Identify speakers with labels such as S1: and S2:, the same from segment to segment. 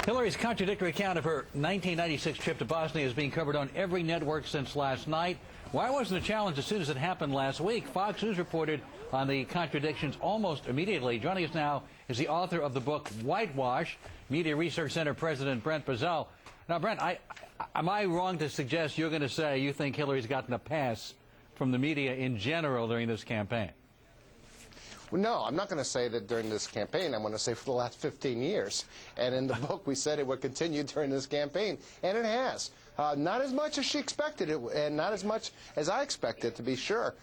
S1: Hillary's contradictory account of her 1996 trip to Bosnia is being covered on every network since last night. Why wasn't a challenge as soon as it happened last week? Fox News reported on the contradictions almost immediately. Joining us now is the author of the book Whitewash, Media Research Center President Brent Bozell. Now, Brent, am I wrong to suggest you're going to say you think Hillary's gotten a pass from the media in general during this campaign?
S2: Well, no, I'm not going to say that during this campaign. I'm going to say for the last 15 years. And in the book, we said it would continue during this campaign, and it has. Not as much as she expected it, and not as much as I expected, to be sure.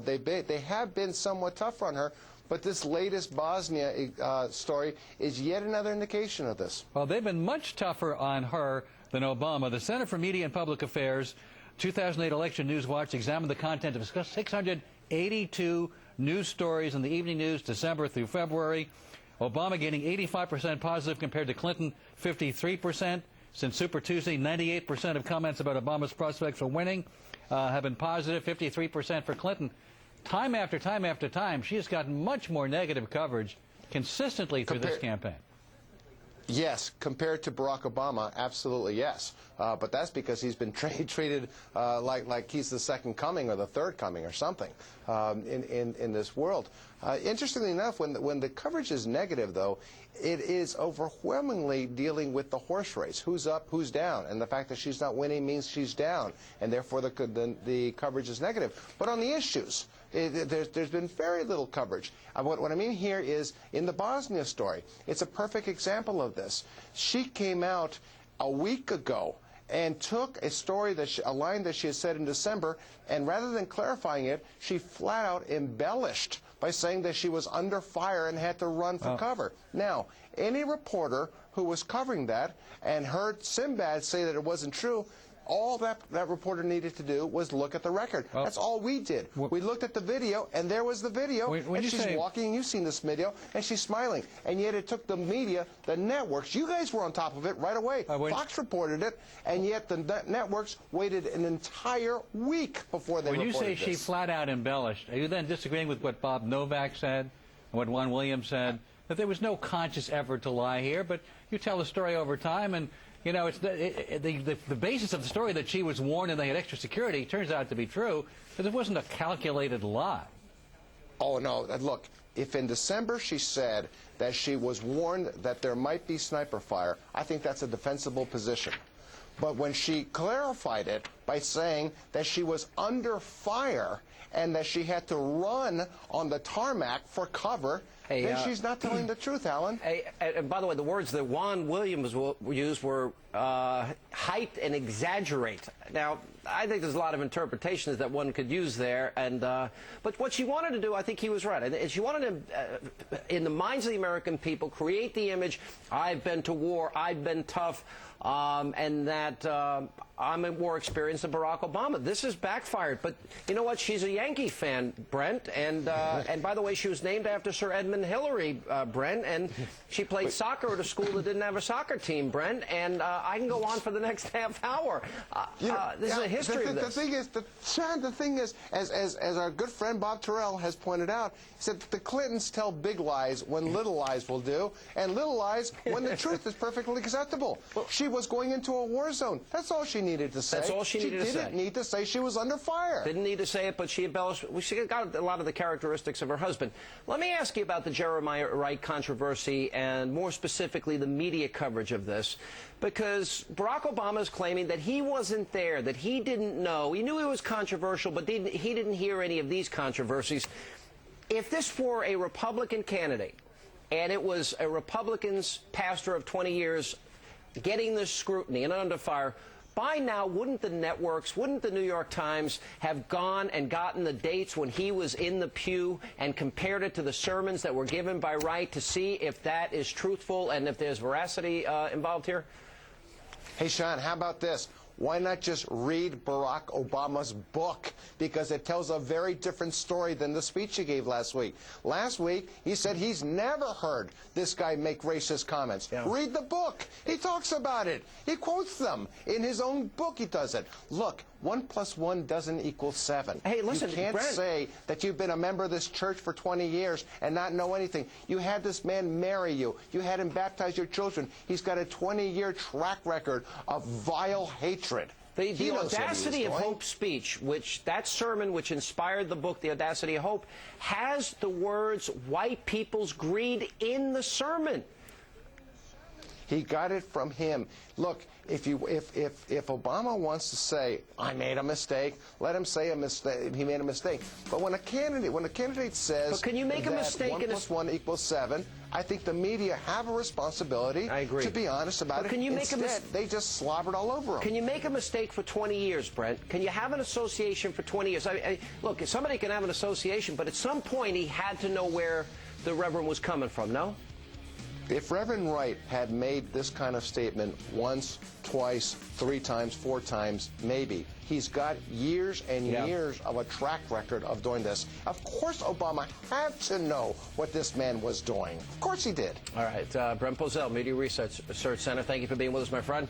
S2: They have been somewhat tough on her, but this latest Bosnia story is yet another indication of this.
S1: Well, they've been much tougher on her than Obama. The Center for Media and Public Affairs 2008 Election News Watch examined the content of 682 news stories in the evening news December through February. Obama getting 85% positive compared to Clinton 53%. Since Super Tuesday, 98% of comments about Obama's prospects for winning have been positive, 53% for Clinton. Time after time after time, she has gotten much more negative coverage consistently through this campaign.
S2: Yes, compared to Barack Obama, absolutely yes. But that's because he's been treated like he's the second coming or the third coming or something in this world. Interestingly enough, when the coverage is negative, though, it is overwhelmingly dealing with the horse race. Who's up, who's down. And the fact that she's not winning means she's down. And therefore, the coverage is negative. But on the issues, there's been very little coverage. What I mean here is, in the Bosnia story, it's a perfect example of this. She came out a week ago and took a story, a line that she had said in December, and rather than clarifying it, she flat out embellished by saying that she was under fire and had to run for cover. Now, any reporter who was covering that and heard Sinbad say that it wasn't true, all that reporter needed to do was look at the record. That's all we did. We looked at the video, and there was the video, and she's walking, and you've seen this video, and she's smiling. And yet it took the media, the networks, you guys were on top of it right away. Fox reported it, and yet the networks waited an entire week before they reported this.
S1: When you say she flat out embellished, are you then disagreeing with what Bob Novak said, and what Juan Williams said, that there was no conscious effort to lie here, but you tell the story over time, and you know, it's the basis of the story that she was warned and they had extra security turns out to be true, but it wasn't a calculated lie.
S2: Oh, no. Look, if in December she said that she was warned that there might be sniper fire, I think that's a defensible position. But when she clarified it by saying that she was under fire and that she had to run on the tarmac for cover, then she's not telling the truth, Alan.
S3: And by the way, the words that Juan Williams used were hype and exaggerate. Now, I think there's a lot of interpretations that one could use there. And but what she wanted to do, I think he was right. And she wanted to, in the minds of the American people, create the image, I've been to war, I've been tough, and that I'm more experienced than Barack Obama. This has backfired. But you know what? She's a Yankee fan, Brent. And by the way, she was named after Sir Edmund Hillary, Brent. And she played soccer at a school that didn't have a soccer team, Brent. And I can go on for the next half hour. This is a history of this.
S2: The thing is, as our good friend Bob Terrell has pointed out, he said the Clintons tell big lies when little lies will do, and little lies when the truth is perfectly acceptable. She was going into a war zone. That's all she needed to say.
S3: That's all she needed to say.
S2: She didn't need to say she was under fire.
S3: Didn't need to say it, but she embellished. She got a lot of the characteristics of her husband. Let me ask you about the Jeremiah Wright controversy and more specifically the media coverage of this, because Barack Obama is claiming that he wasn't there, that he didn't know. He knew it was controversial, but he didn't hear any of these controversies. If this were a Republican candidate and it was a Republican's pastor of 20 years getting this scrutiny and under fire, by now, wouldn't the networks, wouldn't the New York Times have gone and gotten the dates when he was in the pew and compared it to the sermons that were given by Wright to see if that is truthful and if there's veracity involved here?
S2: Hey, Sean, how about this? Why not just read Barack Obama's book? Because it tells a very different story than the speech he gave last week. Last week, he said he's never heard this guy make racist comments. Yeah. Read the book. He talks about it. He quotes them. In his own book, he does it. Look, 1 + 1 doesn't equal 7.
S3: Hey, listen,
S2: you can't
S3: Brent,
S2: say that you've been a member of this church for 20 years and not know anything. You had this man marry you. You had him baptize your children. He's got a 20-year track record of vile hatred.
S3: The Audacity of Hope speech, that sermon which inspired the book, The Audacity of Hope, has the words white people's greed in the sermon.
S2: He got it from him. Look, if Obama wants to say, I made a mistake, let him say a mistake. He made a mistake. But when a candidate says
S3: but can you make a mistake
S2: 1 + 1 = 7, I think the media have a responsibility to be honest about it.
S3: Can you make
S2: Instead, they just slobbered all over him.
S3: Can you make a mistake for 20 years, Brent? Can you have an association for 20 years? Look, somebody can have an association, but at some point he had to know where the Reverend was coming from, no?
S2: If Reverend Wright had made this kind of statement once, twice, 3 times, 4 times, maybe. He's got years and years of a track record of doing this. Of course Obama had to know what this man was doing. Of course he did.
S3: All right. Brent Bozell, Media Research Center. Thank you for being with us, my friend.